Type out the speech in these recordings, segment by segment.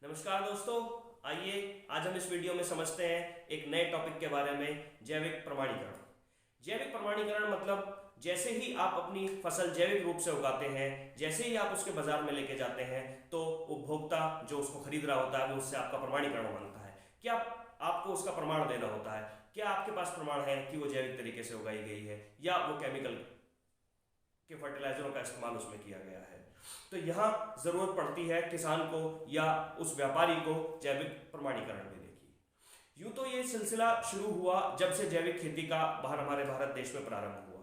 नमस्कार दोस्तों, आइए आज हम इस वीडियो में समझते हैं एक नए टॉपिक के बारे में, जैविक प्रमाणीकरण। जैविक प्रमाणीकरण मतलब जैसे ही आप अपनी फसल जैविक रूप से उगाते हैं, जैसे ही आप उसके बाजार में लेके जाते हैं, तो उपभोक्ता जो उसको खरीद रहा होता है वो उससे आपका प्रमाणीकरण मांगता है। क्या आपको उसका प्रमाण देना होता है? क्या आपके पास प्रमाण है कि वो जैविक तरीके से उगाई गई है या वो केमिकल के फर्टिलाइजरों का इस्तेमाल उसमें किया गया है? तो यहाँ जरूरत पड़ती है किसान को या उस व्यापारी को जैविक प्रमाणीकरण देने की। यूं तो ये सिलसिला शुरू हुआ जब से जैविक खेती का हमारे भारत देश में प्रारंभ हुआ।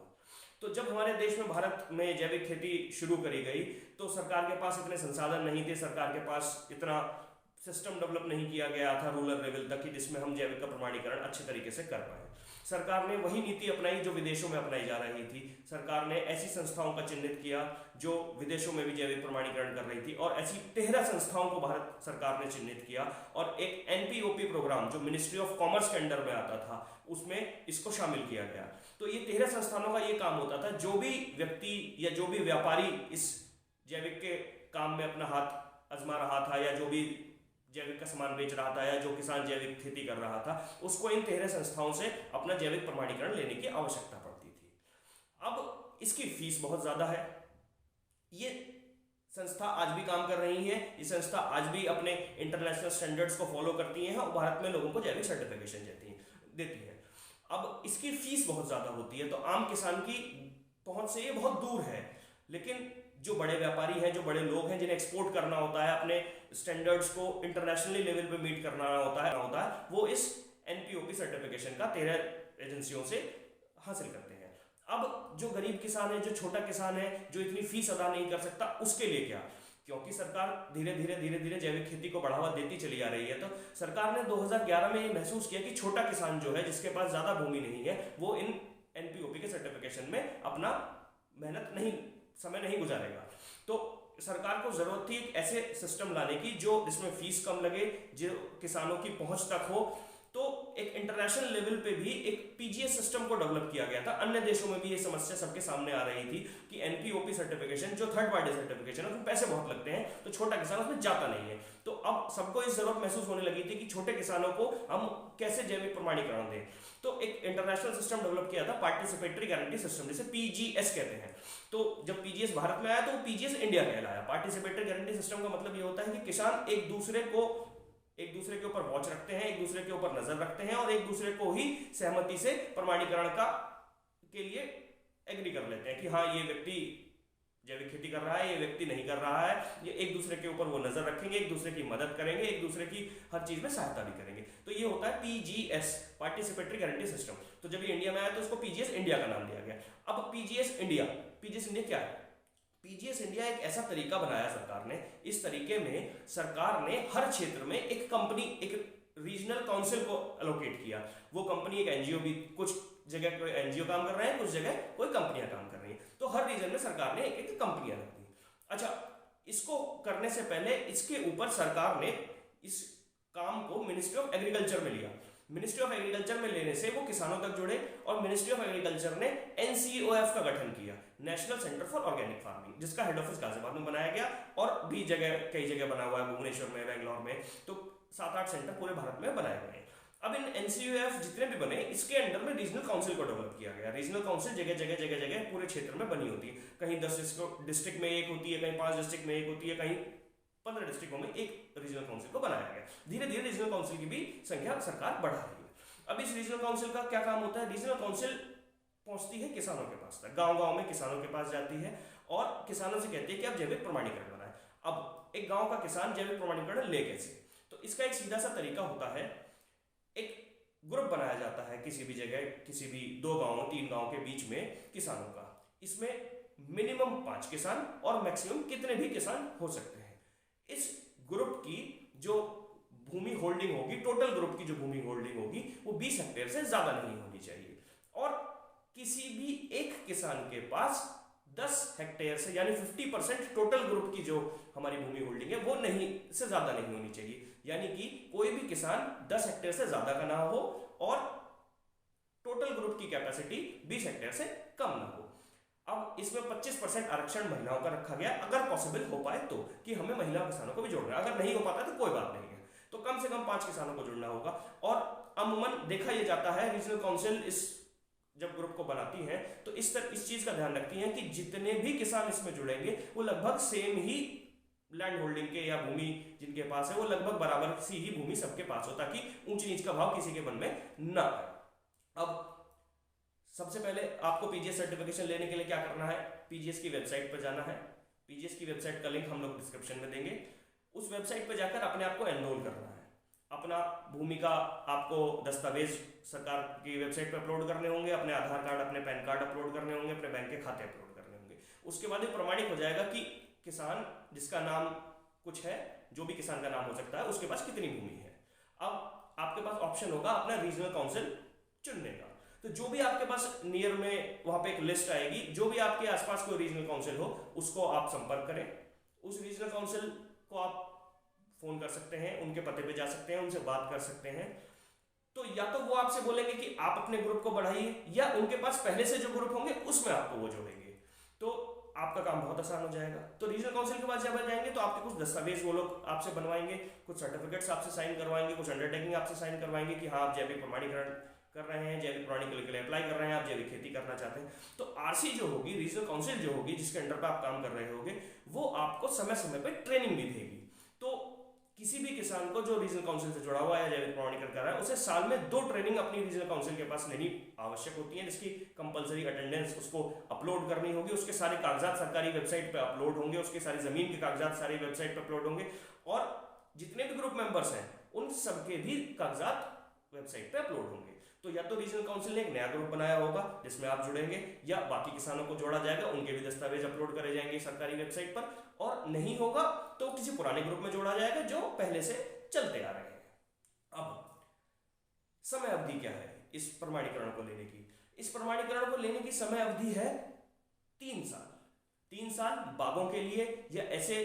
तो जब हमारे देश में भारत में जैविक खेती शुरू करी गई तो सरकार के पास इतने संसाधन नहीं थे, सरकार के पास इतना सिस्टम डेवलप नहीं किया गया था रूरल लेवल तक कि जिसमें हम जैविक का प्रमाणीकरण अच्छे तरीके से कर पाए। सरकार ने वही नीति अपनाई जो विदेशों में अपनाई जा रही थी। सरकार ने ऐसी संस्थाओं का चिन्हित किया जो विदेशों में भी जैविक प्रमाणीकरण कर रही थी और ऐसी 13 संस्थाओं को भारत सरकार ने चिन्हित किया और एक एनपीओपी प्रोग्राम जो मिनिस्ट्री ऑफ कॉमर्स के अंडर में आता था उसमें इसको शामिल किया गया। तो ये 13 संस्थानों का ये काम होता था, जो भी व्यक्ति या जो भी व्यापारी इस जैविक के काम में अपना हाथ आजमा रहा था या जो भी जैविक का सामान बेच रहा था या जो किसान जैविक खेती कर रहा था, उसको इन 13 संस्थाओं से अपना जैविक प्रमाणीकरण लेने की आवश्यकता पड़ती थी। अब इसकी फीस बहुत ज्यादा है। ये संस्था आज भी काम कर रही है, ये संस्था आज भी अपने इंटरनेशनल स्टैंडर्ड्स को फॉलो करती है और भारत में लोगों को जैविक सर्टिफिकेशन देती है। अब इसकी फीस बहुत ज्यादा होती है तो आम किसान की पहुंच से ये बहुत दूर है। लेकिन जो बड़े व्यापारी हैं, जो बड़े लोग हैं जिन्हें एक्सपोर्ट करना होता है, अपने स्टैंडर्ड्स को इंटरनेशनली लेवल पे मीट करना होता है, वो इस एनपीओपी सर्टिफिकेशन का 13 एजेंसियों से हासिल करते हैं। अब जो गरीब किसान है, जो छोटा किसान है, जो इतनी फीस अदा नहीं कर सकता, उसके लिए क्या? क्योंकि सरकार धीरे धीरे जैविक खेती को बढ़ावा देती चली आ रही है, तो सरकार ने 2011 में ये महसूस किया कि छोटा किसान जो है, जिसके पास ज्यादा भूमि नहीं है, वो इन एनपीओपी के सर्टिफिकेशन में अपना समय नहीं गुजारेगा। तो सरकार को जरूरत थी एक ऐसे सिस्टम लाने की जो जिसमें फीस कम लगे, जो किसानों की पहुंच तक हो। तो एक इंटरनेशनल लेवल पे भी एक पीजीएस सिस्टम को डेवलप किया गया था। अन्य देशों में भी ये समस्या सबके सामने आ रही थी कि एनपीओपी सर्टिफिकेशन जो थर्ड पार्टी सर्टिफिकेशन है उसमें पैसे बहुत लगते हैं, तो छोटा किसान उसमें जाता नहीं है। तो अब सबको इस जरूरत महसूस होने लगी थी कि छोटे किसानों को हम कैसे जैविक प्रमाणीकरण दें। तो एक इंटरनेशनल सिस्टम डेवलप किया था, पार्टिसिपेटरी गारंटी सिस्टम, जिसे पीजीएस कहते हैं। तो जब पीजीएस भारत में आया तो पीजीएस इंडिया कहलाया। पार्टिसिपेटरी गारंटी सिस्टम का मतलब ये होता है कि किसान एक दूसरे के ऊपर वॉच रखते हैं, एक दूसरे के ऊपर नजर रखते हैं और एक दूसरे को ही सहमति से प्रमाणीकरण के लिए एग्री कर लेते हैं कि हाँ, ये व्यक्ति जैविक खेती कर रहा है, ये व्यक्ति नहीं कर रहा है। ये एक दूसरे के ऊपर वो नजर रखेंगे, एक दूसरे की मदद करेंगे, एक दूसरे की हर चीज में सहायता भी करेंगे। तो ये होता है पीजीएस, पार्टिसिपेटरी गारंटी सिस्टम। तो जब ये इंडिया में आया तो इसको पीजीएस इंडिया का नाम दिया गया। अब पीजीएस इंडिया क्या है? पीजीएस इंडिया एक ऐसा तरीका बनाया सरकार ने, इस तरीके में सरकार ने हर क्षेत्र में एक रीजनल काउंसिल को एलोकेट किया। वो कंपनी एक एनजीओ भी, कुछ जगह कोई एनजीओ काम कर रहे हैं, कुछ जगह कोई कंपनियां काम कर रही हैं। तो हर रीजन में सरकार ने एक कंपनियां रख दी। अच्छा, इसको करने से पहले इसके ऊपर सरकार ने इस काम को मिनिस्ट्री ऑफ एग्रीकल्चर में लिया। मिनिस्ट्री ऑफ एग्रीकल्चर में लेने से वो किसानों तक जुड़े और मिनिस्ट्री ऑफ एग्रीकल्चर ने एनसीओएफ का गठन किया, national centre for organic farming, जिसका हेड ऑफिस गाजियाबाद में बनाया गया और भी कई जगह बना हुआ है, भुवनेश्वर में, बेंगलोर में। तो 7-8 सेंटर पूरे भारत में बनाए गए हैं। अब इन एनसीओएफ जितने भी बने, इसके अंडर में रीजनल काउंसिल को डेवलप किया गया। रीजनल काउंसिल जगह पूरे क्षेत्र में बनी होती है। कहीं 10 डिस्ट्रिक्ट में एक होती है, कहीं 5 डिस्ट्रिक्ट में एक होती है, कहीं 15 डिस्ट्रिक्टों में एक रीजनल काउंसिल को बनाया गया। धीरे धीरे रीजनल काउंसिल की भी संख्या सरकार बढ़ा रही है। अब इस रीजनल काउंसिल का क्या काम होता है? रीजनल काउंसिल पहुंचती है किसानों के पास तक, गांव-गांव में किसानों के पास जाती है और किसानों से कहती है कि आप जैविक प्रमाणीकरण बनाएं। अब एक गांव का किसान जैविक प्रमाणीकरण ले कैसे? तो इसका एक सीधा सा तरीका होता है, एक ग्रुप बनाया जाता है किसी भी जगह, किसी भी 2 गांव 3 गांव के बीच में किसानों का। इसमें मिनिमम 5 किसान और मैक्सिमम कितने भी किसान हो सकते हैं। इस ग्रुप की जो भूमि होल्डिंग होगी, टोटल ग्रुप की जो भूमि होल्डिंग होगी, वो 20 हेक्टेयर से ज्यादा नहीं होनी चाहिए और किसी भी एक किसान के पास 10 हेक्टेयर से, यानी 50% टोटल ग्रुप की जो हमारी भूमि होल्डिंग है वो से ज्यादा नहीं होनी चाहिए। यानी कि कोई भी किसान 10 हेक्टेयर से ज्यादा का ना हो और टोटल ग्रुप की कैपेसिटी 20 हेक्टेयर से कम ना हो। अब इसमें 25% आरक्षण महिलाओं का रखा गया, अगर पॉसिबल हो पाए तो, कि हमें महिला किसानों को भी जोड़ना है। अगर नहीं हो पाता तो कोई बात नहीं है, तो कम से कम 5 किसानों को जुड़ना होगा। और अमूमन देखा यह जाता है रीजनल काउंसिल इस जब ग्रुप को बनाती हैं तो इस चीज का ध्यान रखती हैं कि जितने भी किसान इसमें जुड़ेंगे वो लगभग सेम ही लैंड होल्डिंग के या भूमि जिनके पास है वो लगभग बराबर सी ही भूमि सबके पास हो, ताकि ऊंच नीच का भाव किसी के मन में ना आए। अब सबसे पहले आपको पीजीएस सर्टिफिकेशन लेने के लिए क्या करना है, पीजीएस की वेबसाइट पर जाना है। पीजीएस की वेबसाइट का लिंक हम लोग डिस्क्रिप्शन में देंगे। उस वेबसाइट पर जाकर अपने आप को एनरोल करना है। अपना भूमि का आपको दस्तावेज सरकार की वेबसाइट पर अपलोड करने होंगे, अपने आधार कार्ड अपने पैन कार्ड अपलोड करने होंगे, अपने बैंक के खाते अपलोड करने होंगे। उसके बाद ये प्रमाणित हो जाएगा कि किसान जिसका नाम कुछ है, जो भी किसान का नाम हो सकता है, उसके पास कितनी भूमि है। अब आपके पास ऑप्शन होगा अपना रीजनल काउंसिल चुनने का। तो जो भी आपके पास नियर में वहां पे एक लिस्ट आएगी, जो भी आपके आसपास कोई रीजनल काउंसिल हो उसको आप संपर्क करें। उस रीजनल काउंसिल को आप फोन कर सकते हैं, उनके पते पे जा सकते हैं, उनसे बात कर सकते हैं। तो या तो वो आपसे बोलेंगे कि आप अपने ग्रुप को बढ़ाइए, या उनके पास पहले से जो ग्रुप होंगे उसमें आपको वो जोड़ेंगे, तो आपका काम बहुत आसान हो जाएगा। तो रीजनल काउंसिल के पास जब जाएंगे तो आपके कुछ दस्तावेज वो लोग आपसे बनवाएंगे, कुछ सर्टिफिकेट्स आपसे साइन करवाएंगे, कुछ अंडरटेकिंग आपसे साइन करवाएंगे कि हाँ आप जैविक प्रमाणीकरण कर रहे हैं, जैविक प्रमाणीकरण के लिए अप्लाई कर रहे हैं, आप जैविक खेती करना चाहते हैं। तो आरसी जो होगी, रीजनल काउंसिल जो होगी, जिसके अंडर पे आप काम कर रहे होगे, वो आपको समय समय पर ट्रेनिंग भी देगी। तो किसी भी किसान को जो रीजनल काउंसिल से जुड़ा हुआ है या जैविक प्रमाणीकरण कर रहा है, उसे साल में 2 ट्रेनिंग अपनी रीजनल काउंसिल के पास लेनी आवश्यक होती है, जिसकी कंपलसरी अटेंडेंस उसको अपलोड करनी होगी। उसके सारे कागजात सरकारी वेबसाइट पे अपलोड होंगे, उसके सारी जमीन के कागजात सारी वेबसाइट पे अपलोड होंगे, और जितने भी ग्रुप मेंबर्स हैं उन सबके भी कागजात वेबसाइट पे अपलोड होंगे। तो या तो रीजनल काउंसिल ने एक नया ग्रुप बनाया होगा जिसमें आप जुड़ेंगे, या बाकी किसानों को जोड़ा जाएगा, उनके भी दस्तावेज अपलोड करे जाएंगे सरकारी वेबसाइट पर, और नहीं होगा तो किसी पुराने ग्रुप में जोड़ा जाएगा जो पहले से चलते आ रहे हैं। अब समय अवधि क्या है इस प्रमाणीकरण को लेने की? इस प्रमाणीकरण को लेने की समय अवधि है 3 साल। 3 साल बागों के लिए या ऐसे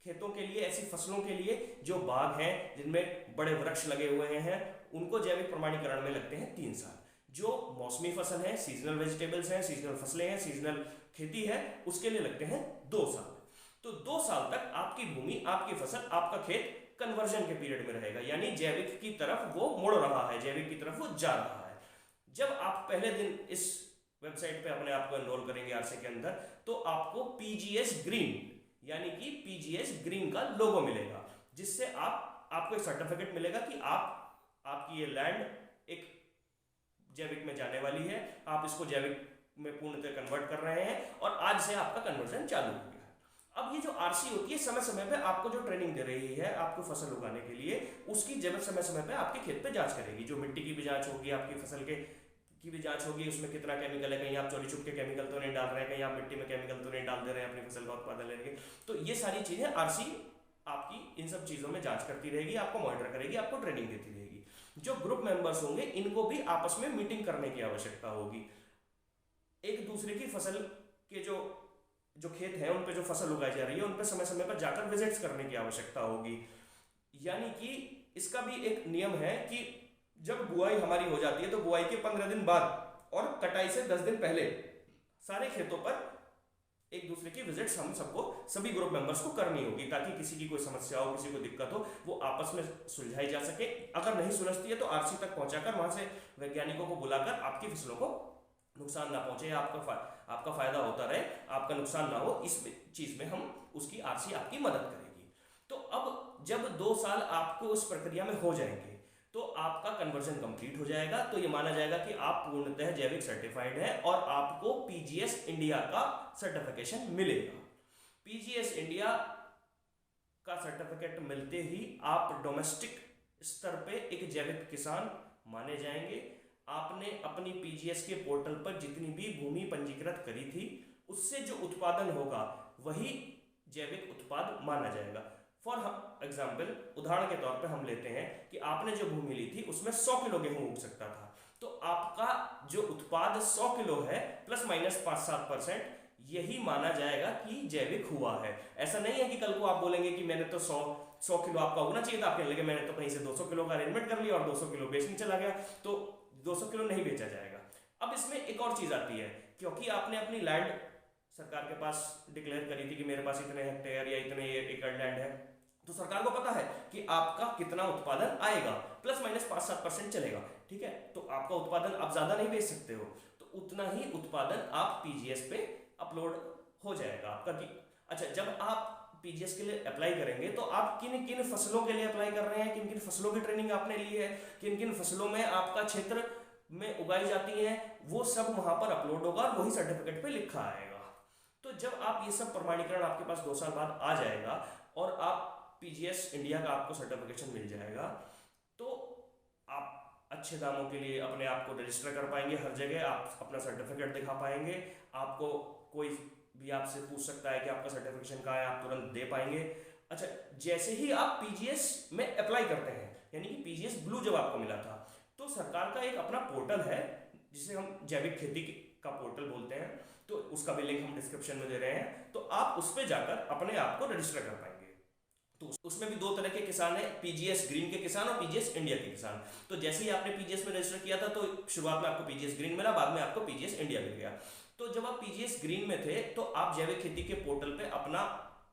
खेतों के लिए, ऐसी फसलों के लिए जो बाग हैं जिनमें बड़े वृक्ष लगे हुए हैं, उनको जैविक प्रमाणीकरण में लगते हैं 3 साल। जो मौसमी फसल है, सीजनल वेजिटेबल्स हैं, सीजनल फसलें हैं, सीजनल खेती है, उसके लिए लगते हैं 2 साल। तो 2 साल तक आपकी भूमि, आपकी फसल, आपका खेत कन्वर्जन के पीरियड में रहेगा, यानी जैविक की तरफ वो मुड़ रहा है, जैविक की तरफ वो जा रहा है। जब आप पहले दिन इस वेबसाइट पे अपने आप को एनरोल करेंगे आरसी के अंदर, तो आपको पीजीएस ग्रीन यानी कि पीजीएस ग्रीन का लोगो मिलेगा, जिससे आपको एक सर्टिफिकेट मिलेगा कि आपकी ये लैंड एक जैविक में जाने वाली है, आप इसको जैविक में पूर्णतः कन्वर्ट कर रहे हैं, और आज से आपका कन्वर्जन चालू हो गया है। अब ये जो आरसी होती है, समय समय पे आपको जो ट्रेनिंग दे रही है आपको फसल उगाने के लिए, उसकी जब समय समय पे आपके खेत पे जांच करेगी। जो मिट्टी की भी जांच होगी, आपकी फसल की भी जांच होगी, उसमें कितना केमिकल है, कहीं आप चोरी छुप के केमिकल तो नहीं डाल रहे हैं, कहीं आप मिट्टी में केमिकल तो नहीं डाल दे रहे हैं अपनी फसल का उत्पादन लेने के। तो ये सारी चीजें आरसी आपकी इन सब चीजों में जांच करती रहेगी, आपको मॉनिटर करेगी, आपको ट्रेनिंग देती रहेगी। जो ग्रुप मेंबर्स होंगे इनको भी आपस में मीटिंग करने की आवश्यकता होगी। एक दूसरे की फसल के जो खेत है, उन पे जो फसल उगाई जा रही है, उन पे समय समय पर जाकर विजिट्स करने की आवश्यकता होगी। यानी कि इसका भी एक नियम है कि जब बुआई हमारी हो जाती है तो बुआई के 15 दिन बाद और कटाई से 10 दिन पहले सारे खेतों पर एक दूसरे की विजिट्स हम सबको, सभी ग्रुप मेंबर्स को करनी होगी, ताकि किसी की कोई समस्या हो, किसी को दिक्कत हो, वो आपस में सुलझाई जा सके। अगर नहीं सुलझती है तो आरसी तक पहुंचाकर वहां से वैज्ञानिकों को बुलाकर आपकी फसलों को नुकसान ना पहुंचे, आपका फायदा होता रहे, आपका नुकसान ना हो, इस चीज में हम उसकी आरसी आपकी मदद करेगी। तो अब जब 2 साल आपको उस प्रक्रिया में हो जाएंगे तो आपका कन्वर्जन कंप्लीट हो जाएगा। तो ये माना जाएगा कि आप पूर्णतः जैविक सर्टिफाइड है और आपको पीजीएस इंडिया का सर्टिफिकेशन मिलेगा। पीजीएस इंडिया का सर्टिफिकेट मिलते ही आप डोमेस्टिक स्तर पे एक जैविक किसान माने जाएंगे। आपने अपनी पीजीएस के पोर्टल पर जितनी भी भूमि पंजीकृत करी थी, उससे जो उत्पादन होगा वही जैविक उत्पाद माना जाएगा। फॉर एग्जाम्पल, उदाहरण के तौर पे हम लेते हैं कि आपने जो भूमि ली थी उसमें 100 किलो गेहूं उग सकता था, तो आपका जो उत्पाद 100 किलो है प्लस माइनस 5-7%, यही माना जाएगा कि जैविक हुआ है। ऐसा नहीं है कि कल को आप बोलेंगे कि मैंने तो 100 किलो आपका उगना चाहिए था, आप कहने लगे मैंने तो कहीं से 200 किलो का अरेंजमेंट कर लिया और 200 किलो बेचने चला गया, तो 200 किलो नहीं बेचा जाएगा। अब इसमें एक और चीज आती है, क्योंकि आपने अपनी लैंड सरकार के पास डिक्लेयर करी थी कि मेरे पास इतने हेक्टेयर या इतने एकड़ लैंड है, तो सरकार को पता है कि आपका कितना उत्पादन आएगा, प्लस माइनस 5-7% चलेगा, ठीक है। तो आपका उत्पादन आप ज्यादा नहीं बेच सकते हो, तो उतना ही उत्पादन आप पीजीएस पे अपलोड हो जाएगा आपका। अच्छा, जब आप पीजीएस के लिए अप्लाई करेंगे तो आप किन किन फसलों के लिए अप्लाई कर रहे हैं, किन किन फसलों की ट्रेनिंग आपने ली है, किन किन फसलों में आपका क्षेत्र में उगाई जाती है, वो सब वहां पर अपलोड होगा और वही सर्टिफिकेट पे लिखा आएगा। तो जब आप ये सब प्रमाणीकरण आपके पास 2 साल बाद आ जाएगा और आप पीजीएस इंडिया का आपको सर्टिफिकेशन मिल जाएगा, तो आप अच्छे दामों के लिए अपने आप को रजिस्टर कर पाएंगे हर जगह, आप अपना सर्टिफिकेट दिखा पाएंगे, आपको कोई भी आपसे पूछ सकता है कि आपका सर्टिफिकेशन कहाँ है, आप तुरंत दे पाएंगे। अच्छा, जैसे ही आप पीजीएस में अप्लाई करते हैं, यानी कि पीजीएस ब्लू जब आपको मिला था, तो सरकार का एक अपना पोर्टल है जिसे हम जैविक खेती का पोर्टल बोलते हैं, तो उसका भी लिंक हम डिस्क्रिप्शन में दे रहे हैं, तो आप उस पर जाकर अपने आप को रजिस्टर कर पाएंगे। तो उसमें भी 2 तरह के किसान हैं, पीजीएस ग्रीन के किसान और पीजीएस इंडिया के किसान। तो जैसे ही आपने पीजीएस में रजिस्टर किया था, तो शुरुआत में आपको पीजीएस ग्रीन मिला, बाद में आपको पीजीएस इंडिया मिल गया। तो जब आप पीजीएस ग्रीन में थे, तो आप जैविक खेती के पोर्टल पे अपना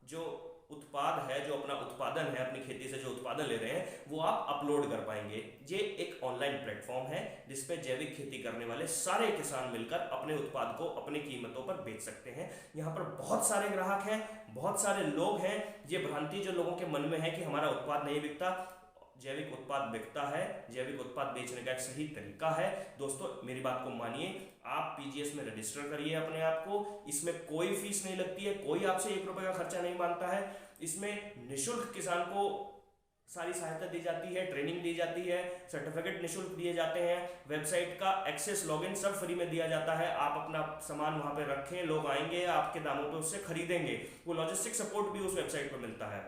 जो उत्पाद है, जो अपना उत्पादन है, अपनी खेती से जो उत्पादन ले रहे हैं, वो आप अपलोड कर पाएंगे। ये एक ऑनलाइन प्लेटफॉर्म है जिसपे जैविक खेती करने वाले सारे किसान मिलकर अपने उत्पाद को अपनी कीमतों पर बेच सकते हैं। यहाँ पर बहुत सारे ग्राहक हैं, बहुत सारे लोग हैं। ये भ्रांति जो लोगों के मन में है कि हमारा उत्पाद नहीं बिकता, जैविक उत्पाद बिकता है। जैविक उत्पाद बेचने का एक सही तरीका है। दोस्तों, मेरी बात को मानिए, आप पीजीएस में रजिस्टर करिए अपने आप को, इसमें कोई फीस नहीं लगती है, कोई आपसे 1 रुपए का खर्चा नहीं मांगता है। इसमें निःशुल्क किसान को सारी सहायता दी जाती है, ट्रेनिंग दी जाती है, सर्टिफिकेट निःशुल्क दिए जाते हैं, वेबसाइट का एक्सेस, लॉगिन सब फ्री में दिया जाता है। आप अपना सामान वहां पे रखें, लोग आएंगे आपके दामों पे उससे खरीदेंगे, वो लॉजिस्टिक सपोर्ट भी उस वेबसाइट पर मिलता है।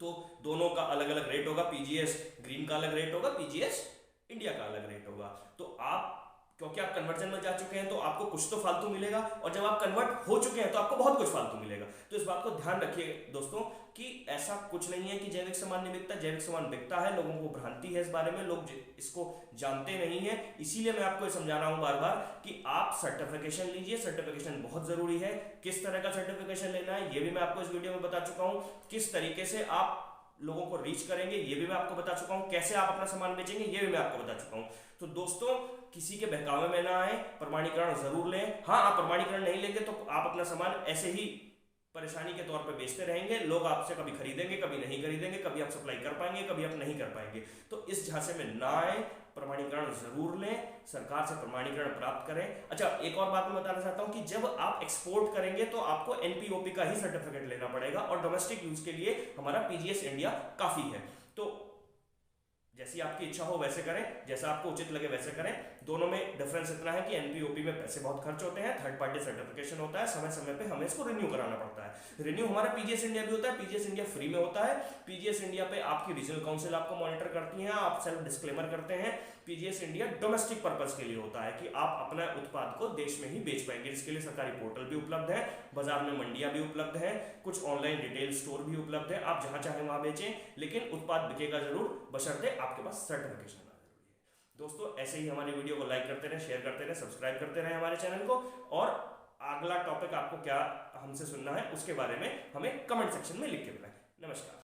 तो दोनों का अलग अलग रेट होगा, पीजीएस ग्रीन का अलग रेट होगा, पीजीएस इंडिया का अलग रेट होगा। तो आप, क्योंकि आप कन्वर्जन में जा चुके हैं, तो आपको कुछ तो फालतू मिलेगा, और जब आप कन्वर्ट हो चुके हैं तो आपको बहुत कुछ फालतू मिलेगा। तो इस बात को ध्यान रखिए दोस्तों कि ऐसा कुछ नहीं है कि जैविक सामान नहीं बिकता, जैविक सामान बिकता है। लोगों को भ्रांति है इस बारे में, लोग इसको जानते नहीं है। इसीलिए मैं आपको समझा रहा हूं बार बार कि आप सर्टिफिकेशन लीजिए, सर्टिफिकेशन बहुत जरूरी है। किस तरह का सर्टिफिकेशन लेना है ये भी मैं आपको इस वीडियो में बता चुका हूं, किस तरीके से आप लोगों को रीच करेंगे ये भी मैं आपको बता चुका हूं, कैसे आप अपना सामान बेचेंगे ये भी मैं आपको बता चुका हूं। तो दोस्तों, किसी के बहकावे में ना आए, प्रमाणीकरण जरूर लें। हाँ, आप प्रमाणीकरण नहीं लेंगे तो आप अपना सामान ऐसे ही परेशानी के तौर पे बेचते रहेंगे, लोग आपसे कभी खरीदेंगे, कभी नहीं खरीदेंगे, कभी आप सप्लाई कर पाएंगे, कभी आप नहीं कर पाएंगे। तो इस झांसे में ना आए, प्रमाणीकरण जरूर लें, सरकार से प्रमाणीकरण प्राप्त करें। अच्छा, एक और बात मैं बताना चाहता हूं कि जब आप एक्सपोर्ट करेंगे तो आपको एनपीओपी का ही सर्टिफिकेट लेना पड़ेगा, और डोमेस्टिक यूज के लिए हमारा पीजीएस इंडिया काफी है। तो जैसी आपकी इच्छा हो वैसे करें, जैसा आपको उचित लगे वैसे करें। दोनों में डिफरेंस इतना है कि एनपीओपी में पैसे बहुत खर्च होते हैं, थर्ड पार्टी सर्टिफिकेशन होता है, समय समय पे हमें इसको रिन्यू कराना पड़ता है। रिन्यू हमारा पीजीएस इंडिया भी होता है, पीजीएस इंडिया फ्री में होता है। पीजीएस इंडिया पे आपकी रीजनल काउंसिल आपको मॉनिटर करती है, आप सेल्फ डिस्क्लेमर करते हैं। पीजीएस इंडिया डोमेस्टिक पर्पज के लिए होता है कि आप अपना उत्पाद को देश में ही बेच पाएंगे, जिसके लिए सरकारी पोर्टल भी उपलब्ध है, बाजार में मंडियां भी उपलब्ध है, कुछ ऑनलाइन रिटेल स्टोर भी उपलब्ध है। आप जहां चाहें वहां बेचें, लेकिन उत्पाद बिकेगा जरूर, बशर्ते आपके पास सर्टिफिकेशन आना जरूरी है। दोस्तों, ऐसे ही हमारे वीडियो को लाइक करते रहे, शेयर करते रहे, सब्सक्राइब करते रहे हमारे चैनल को, और अगला टॉपिक आपको क्या हमसे सुनना है उसके बारे में हमें कमेंट सेक्शन में लिख के बताएं। नमस्कार।